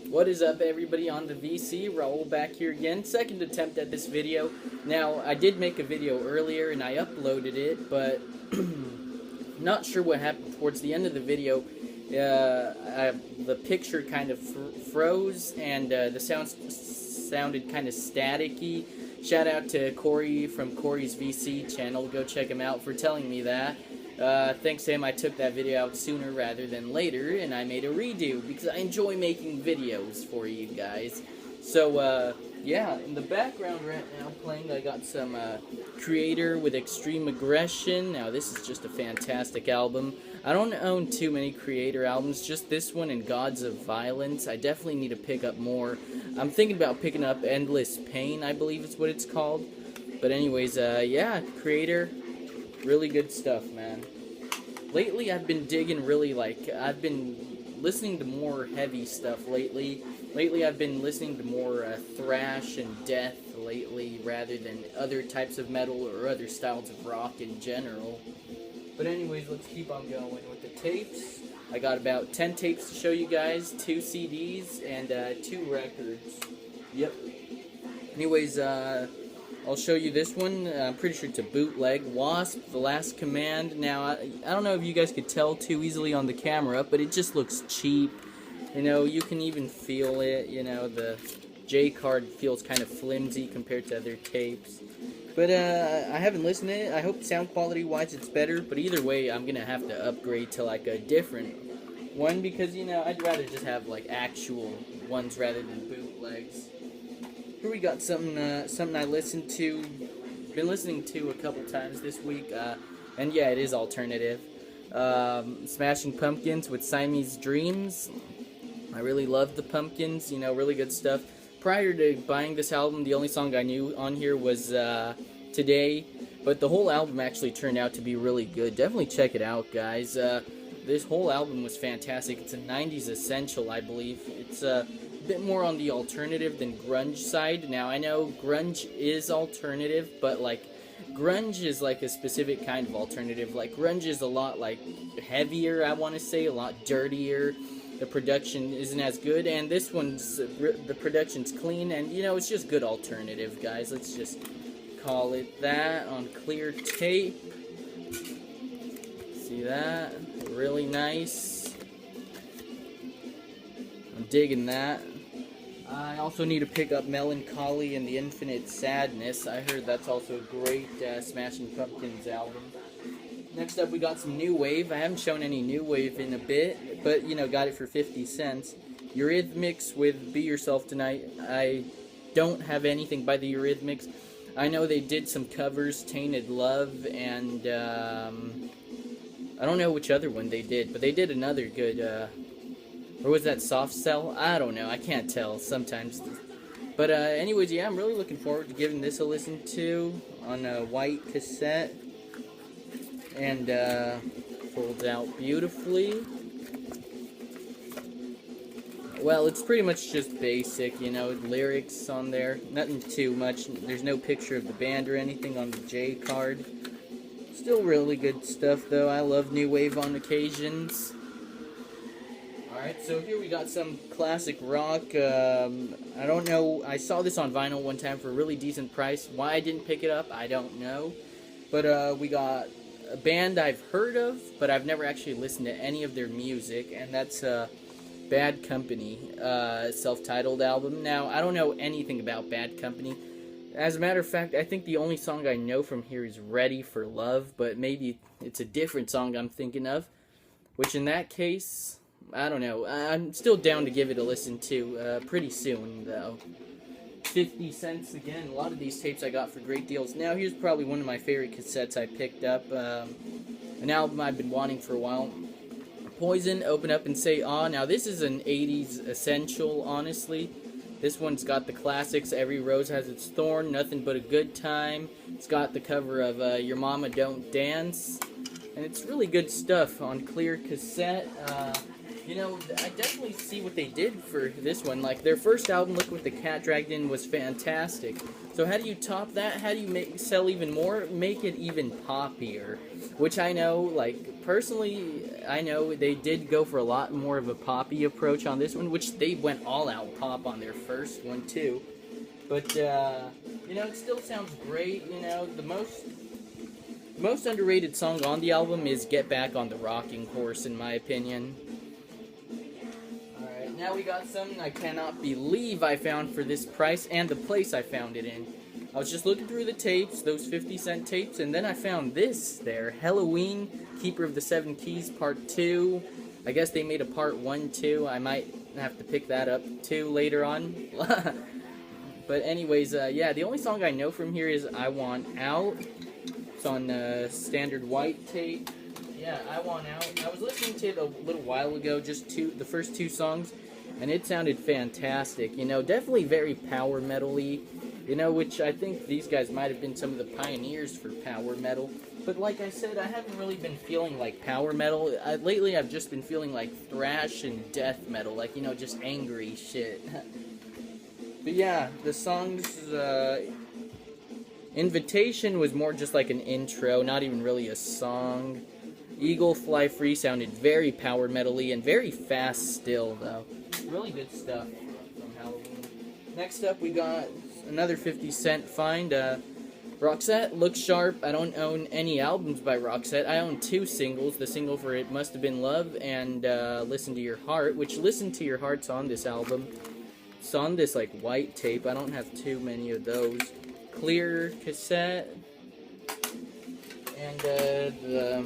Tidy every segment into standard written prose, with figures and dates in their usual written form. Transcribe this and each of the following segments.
What is up, everybody, on the VC? Raul back here again. Second attempt at this video. Now, I did make a video earlier and I uploaded it, but not sure what happened towards the end of the video. The picture kind of froze and the sound sounded kind of staticky. Shout out to Corey from Corey's VC channel. Go check him out for telling me that. Thanks to him, I took that video out sooner rather than later, and I made a redo because I enjoy making videos for you guys. So, yeah, in the background right now playing, I got some Creator with Extreme Aggression. Now, this is just a fantastic album. I don't own too many Creator albums, just this one and Gods of Violence. I definitely need to pick up more. I'm thinking about picking up Endless Pain, I believe is what it's called. But anyways, yeah, Creator. Really good stuff, man. Lately, I've been digging I've been listening to more heavy stuff lately. Lately, I've been listening to more thrash and death lately, rather than other types of metal or other styles of rock in general. But anyways, let's keep on going with the tapes. I got about 10 tapes to show you guys, 2 CDs, and 2 records. Yep. Anyways, I'll show you this one. I'm pretty sure it's a bootleg. Wasp, The Last Command. Now, I don't know if you guys could tell too easily on the camera, but it just looks cheap. You know, you can even feel it. You know, the J card feels kind of flimsy compared to other tapes. But I haven't listened to it. I hope sound quality-wise it's better. But either way, I'm going to have to upgrade to like a different one because, you know, I'd rather just have like actual ones rather than bootlegs. Here we got something I listened to, been listening to a couple times this week, and yeah, it is alternative. Smashing Pumpkins with Siamese Dreams. I really love the Pumpkins, you know, really good stuff. Prior to buying this album, the only song I knew on here was Today, but the whole album actually turned out to be really good. Definitely check it out, guys. This whole album was fantastic. It's a 90s essential, I believe. It's bit more on the alternative than grunge side. Now, I know grunge is alternative, but like grunge is like a specific kind of alternative. Like grunge is a lot like heavier, I want to say, a lot dirtier. The production isn't as good, and this one's the production's clean, and you know, it's just good alternative, guys. Let's just call it that on clear tape. See that? Really nice. I'm digging that. I also need to pick up Melancholy and the Infinite Sadness. I heard that's also a great Smashing Pumpkins album. Next up, we got some New Wave. I haven't shown any New Wave in a bit, but, you know, got it for 50 cents. Eurythmics with Be Yourself Tonight. I don't have anything by the Eurythmics. I know they did some covers, Tainted Love, and I don't know which other one they did, but they did another good or was that Soft Cell? I don't know. I can't tell sometimes. But anyways, yeah, I'm really looking forward to giving this a listen to on a white cassette. And folds out beautifully. Well, it's pretty much just basic, you know, lyrics on there. Nothing too much. There's no picture of the band or anything on the J card. Still really good stuff, though. I love New Wave on occasions. Alright, so here we got some classic rock. I don't know, I saw this on vinyl one time for a really decent price. Why I didn't pick it up, I don't know. But we got a band I've heard of, but I've never actually listened to any of their music, and that's Bad Company, self-titled album. Now, I don't know anything about Bad Company. As a matter of fact, I think the only song I know from here is Ready for Love, but maybe it's a different song I'm thinking of, which in that case, I don't know. I'm still down to give it a listen to pretty soon, though. 50 cents again. A lot of these tapes I got for great deals. Now, here's probably one of my favorite cassettes I picked up. An album I've been wanting for a while. Poison, Open Up and Say Ah. Now, this is an 80s essential, honestly. This one's got the classics. Every Rose Has Its Thorn, Nothing But a Good Time. It's got the cover of Your Mama Don't Dance. And it's really good stuff on clear cassette. You know, I definitely see what they did for this one. Like, their first album, Look What the Cat Dragged In, was fantastic. So how do you top that? How do you sell even more? Make it even poppier. Which I know, like, personally, I know they did go for a lot more of a poppy approach on this one, which they went all out pop on their first one, too. But, you know, it still sounds great. You know, the most underrated song on the album is Get Back on the Rocking Horse, in my opinion. Alright, now we got something I cannot believe I found for this price and the place I found it in. I was just looking through the tapes, those 50-cent tapes, and then I found this there. Helloween, Keeper of the Seven Keys, Part 2. I guess they made a Part 1, too. I might have to pick that up, too, later on. But anyways, yeah, the only song I know from here is I Want Out. It's on standard white tape. Yeah, I Want Out. I was listening to it a little while ago, just the first two songs, and it sounded fantastic. You know, definitely very power metal-y, you know, which I think these guys might have been some of the pioneers for power metal. But like I said, I haven't really been feeling like power metal. Lately, I've just been feeling like thrash and death metal, like, you know, just angry shit. But yeah, the songs, Invitation was more just like an intro, not even really a song. Eagle Fly Free sounded very power metal-y and very fast still, though. Really good stuff from Helloween. Next up, we got another 50-cent find. Roxette, Look Sharp. I don't own any albums by Roxette. I own two singles. The single for It Must Have Been Love and Listen to Your Heart, which Listen to Your Heart's on this album. It's on this, like, white tape. I don't have too many of those. Clear cassette. And the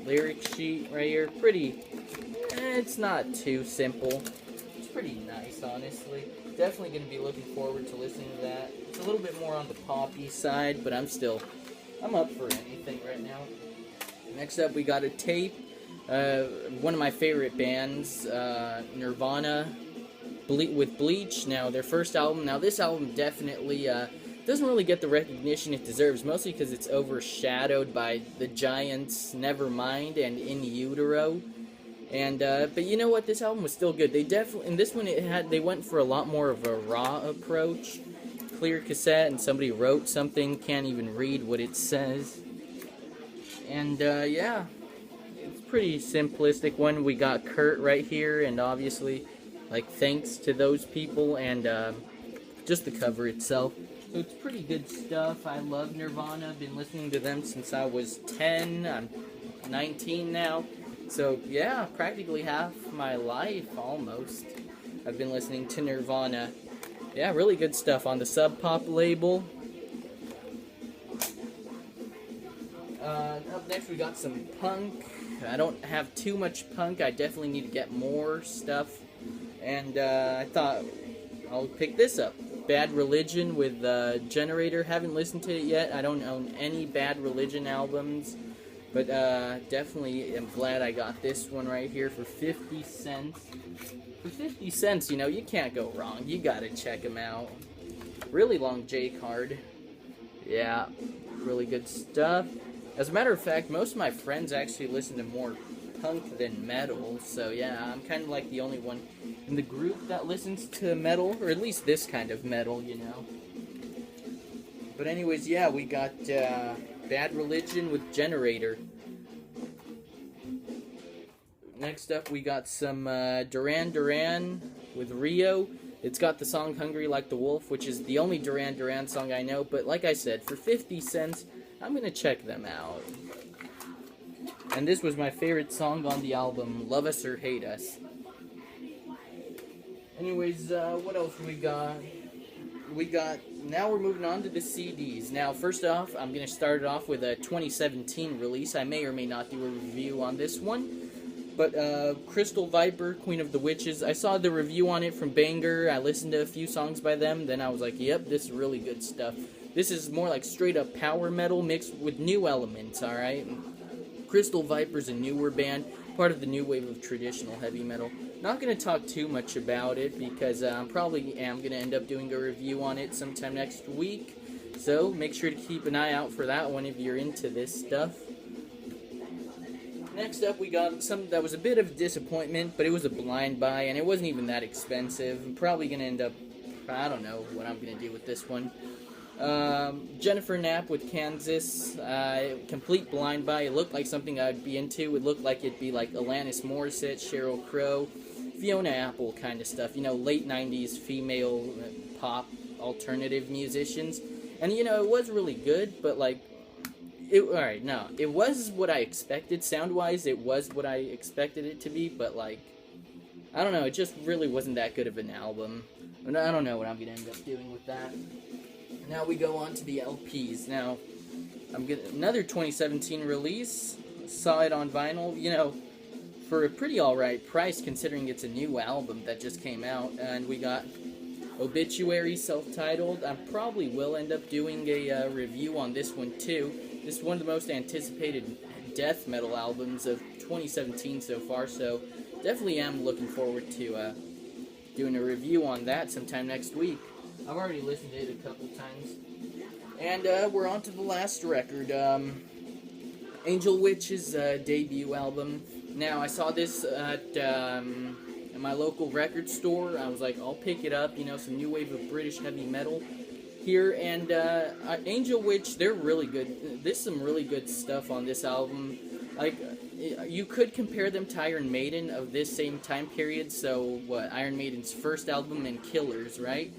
lyric sheet right here. Pretty, it's not too simple. It's pretty nice, honestly. Definitely going to be looking forward to listening to that. It's a little bit more on the poppy side, but I'm up for anything right now. Next up, we got a tape. One of my favorite bands, Nirvana, with Bleach. Now, their first album. Now, this album definitely doesn't really get the recognition it deserves, mostly because it's overshadowed by the Giants' Nevermind and In Utero. And but you know what? This album was still good. They definitely, in this one, they went for a lot more of a raw approach. Clear cassette, and somebody wrote something. Can't even read what it says. And yeah, it's pretty simplistic one. We got Kurt right here, and obviously, like, thanks to those people, and just the cover itself. So it's pretty good stuff. I love Nirvana. I've been listening to them since I was 10. I'm 19 now. So yeah, practically half my life, almost, I've been listening to Nirvana. Yeah, really good stuff on the Sub Pop label. Up next we got some punk. I don't have too much punk. I definitely need to get more stuff. And I thought I'll pick this up. Bad Religion with Generator. Haven't listened to it yet. I don't own any Bad Religion albums. But definitely am glad I got this one right here for 50 cents. For 50 cents, you know, you can't go wrong. You gotta check them out. Really long J card. Yeah, really good stuff. As a matter of fact, most of my friends actually listen to more punk than metal. So yeah, I'm kind of like the only one in the group that listens to metal, or at least this kind of metal, you know. But anyways, yeah, we got Bad Religion with Generator. Next up, we got some Duran Duran with Rio. It's got the song Hungry Like the Wolf, which is the only Duran Duran song I know. But like I said, for 50 cents, I'm going to check them out. And this was my favorite song on the album, Love Us or Hate Us. Anyways, what else we got? Now we're moving on to the CDs. Now, first off, I'm going to start it off with a 2017 release. I may or may not do a review on this one. But Crystal Viper, Queen of the Witches, I saw the review on it from Banger. I listened to a few songs by them. Then I was like, yep, this is really good stuff. This is more like straight up power metal mixed with new elements, alright? Crystal Viper's a newer band, part of the new wave of traditional heavy metal. Not going to talk too much about it because I probably am going to end up doing a review on it sometime next week. So make sure to keep an eye out for that one if you're into this stuff. Next up, we got something that was a bit of a disappointment, but it was a blind buy, and it wasn't even that expensive. I'm probably going to end up, I don't know what I'm going to do with this one. Jennifer Knapp with Kansas, complete blind buy. It looked like something I'd be into. It looked like it'd be like Alanis Morissette, Sheryl Crow, Fiona Apple kind of stuff. You know, late 90s female pop alternative musicians. And, you know, it was really good, but, like, alright, no. It was what I expected. Sound-wise, it was what I expected it to be, but, like, I don't know. It just really wasn't that good of an album. And I don't know what I'm going to end up doing with that. Now we go on to the LPs. Now, I'm getting another 2017 release. Saw it on vinyl, you know, for a pretty alright price considering it's a new album that just came out. And we got Obituary, self-titled. I probably will end up doing a review on this one too. This is one of the most anticipated death metal albums of 2017 so far, so definitely am looking forward to doing a review on that sometime next week. I've already listened to it a couple times. And we're on to the last record, Angel Witch's debut album. Now, I saw this at my local record store. I was like, I'll pick it up, you know, some new wave of British heavy metal here. And Angel Witch, they're really good. There's some really good stuff on this album. Like, you could compare them to Iron Maiden of this same time period. So, what, Iron Maiden's first album and Killers, right?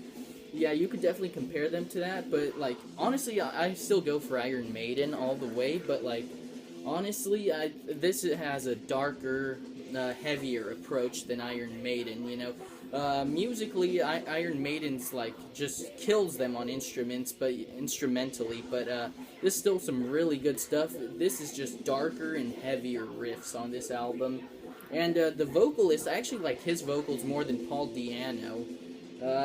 Yeah, you could definitely compare them to that, but, like, honestly, I still go for Iron Maiden all the way, but, like, honestly, this has a darker, heavier approach than Iron Maiden, you know. Musically, Iron Maiden's, like, just kills them on instrumentally, but there's still some really good stuff. This is just darker and heavier riffs on this album. And the vocalist, I actually like his vocals more than Paul Di'Anno.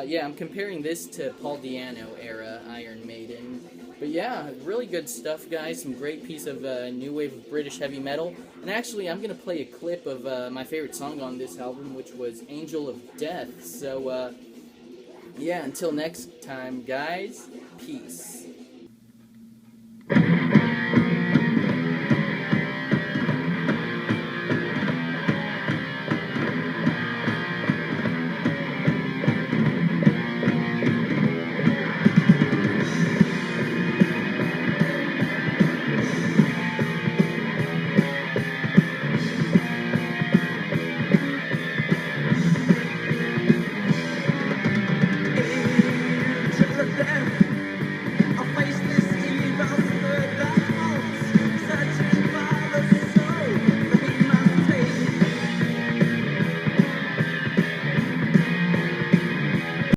Yeah, I'm comparing this to Paul Di'Anno era Iron Maiden. But yeah, really good stuff, guys. Some great piece of new wave of British heavy metal. And actually, I'm going to play a clip of my favorite song on this album, which was Angel of Death. So, yeah, until next time, guys, peace.